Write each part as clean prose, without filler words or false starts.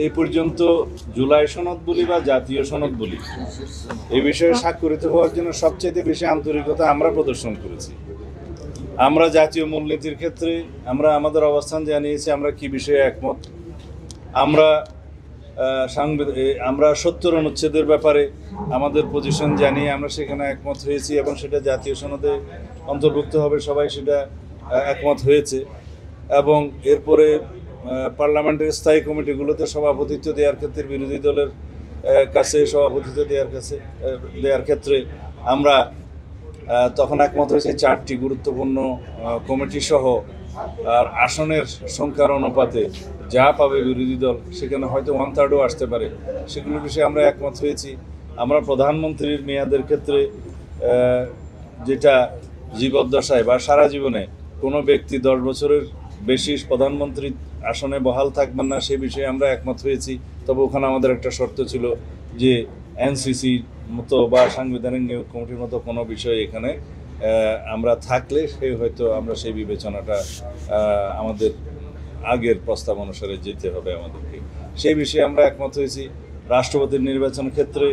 এই পর্যন্ত জুলাই সনদ বলি বা জাতীয় সনদ বলি, এই বিষয়ে স্বাক্ষরিত হওয়ার জন্য সবচেয়ে বেশি আন্তরিকতা আমরা প্রদর্শন করেছি। আমরা জাতীয় মূলনীতির ক্ষেত্রে আমরা আমাদের অবস্থান জানিয়েছি, আমরা কি বিষয়ে একমত। আমরা ৭০ অনুচ্ছেদের ব্যাপারে আমাদের পজিশন জানিয়ে আমরা সেখানে একমত হয়েছি এবং সেটা জাতীয় সনদে অন্তর্ভুক্ত হবে, সবাই সেটা একমত হয়েছে। এবং এরপরে পার্লামেন্টের স্থায়ী কমিটিগুলোতে সভাপতিত্ব দেওয়ার ক্ষেত্রে বিরোধী দলের কাছে সভাপতিত্ব দেওয়ার ক্ষেত্রে আমরা তখন একমত হয়েছে 4টি গুরুত্বপূর্ণ কমিটি সহ। আর আসনের সংখ্যার অনুপাতে যা পাবে বিরোধী দল সেখানে হয়তো 1/3ও আসতে পারে, সেগুলোর বিষয়ে আমরা একমত হয়েছি। আমরা প্রধানমন্ত্রীর মেয়াদের ক্ষেত্রে যেটা জীবদ্দশায় বা সারা জীবনে কোনো ব্যক্তি 10 বছরের বেশি প্রধানমন্ত্রী আসনে বহাল থাকবেন না, সে বিষয়ে আমরা একমত হয়েছি। তবে ওখানে আমাদের একটা শর্ত ছিল যে এনসিসির মতো বা সাংবিধানিক নিয়োগ কমিটির মতো কোনো বিষয় এখানে আমরা থাকলে হয়তো আমরা সেই বিবেচনাটা আমাদের আগের প্রস্তাব অনুসারে যেতে হবে আমাদেরকে, সেই বিষয়ে আমরা একমত হয়েছি। রাষ্ট্রপতির নির্বাচন ক্ষেত্রে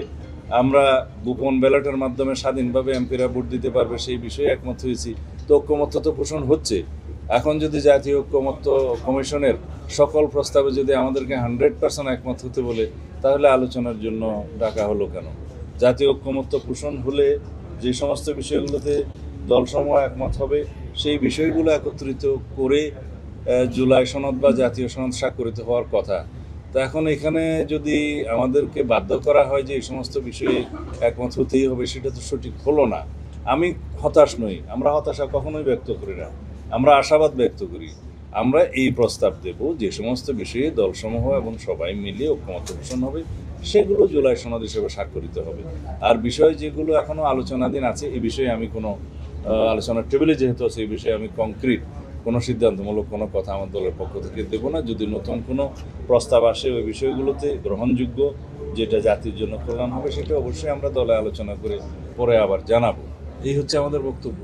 আমরা গোপন ব্যালটের মাধ্যমে স্বাধীনভাবে এমপিরা ভোট দিতে পারবে, সেই বিষয়ে একমত হয়েছি। তো ঐক্যমত্য তো পোষণ হচ্ছে। এখন যদি জাতীয় ঐক্যমত্য কমিশনের সকল প্রস্তাবে যদি আমাদেরকে 100% একমত হতে বলে, তাহলে আলোচনার জন্য ডাকা হলো কেন? জাতীয় ঐক্যমত্য পোষণ হলে যে সমস্ত বিষয়গুলোতে দলসমূহ একমত হবে, সেই বিষয়গুলো একত্রিত করে জুলাই সনদ বা জাতীয় সনদ স্বাক্ষরিত হওয়ার কথা। তো এখন এখানে যদি আমাদেরকে বাধ্য করা হয় যে এই সমস্ত বিষয়ে একমত হতেই হবে, সেটা তো সঠিক হলো না। আমি হতাশ নই, আমরা হতাশা কখনোই ব্যক্ত করি না, আমরা আশাবাদ ব্যক্ত করি। আমরা এই প্রস্তাব দেব যে সমস্ত বিষয়ে দলসমূহ এবং সবাই মিলে ঐক্যমত্য পোষণ হবে, সেগুলো জুলাই সনদ হিসেবে স্বাক্ষরিত হবে। আর বিষয় যেগুলো এখনও আলোচনাধীন আছে, এই বিষয়ে আমি কোনো আলোচনার টেবিলে যেহেতু আছে, এই বিষয়ে আমি কংক্রিট কোনো সিদ্ধান্তমূলক কোনো কথা আমার দলের পক্ষ থেকে দেব না। যদি নতুন কোনো প্রস্তাব আসে ওই বিষয়গুলোতে গ্রহণযোগ্য, যেটা জাতির জন্য কল্যাণ হবে, সেটা অবশ্যই আমরা দলে আলোচনা করে পরে আবার জানাবো। এই হচ্ছে আমাদের বক্তব্য।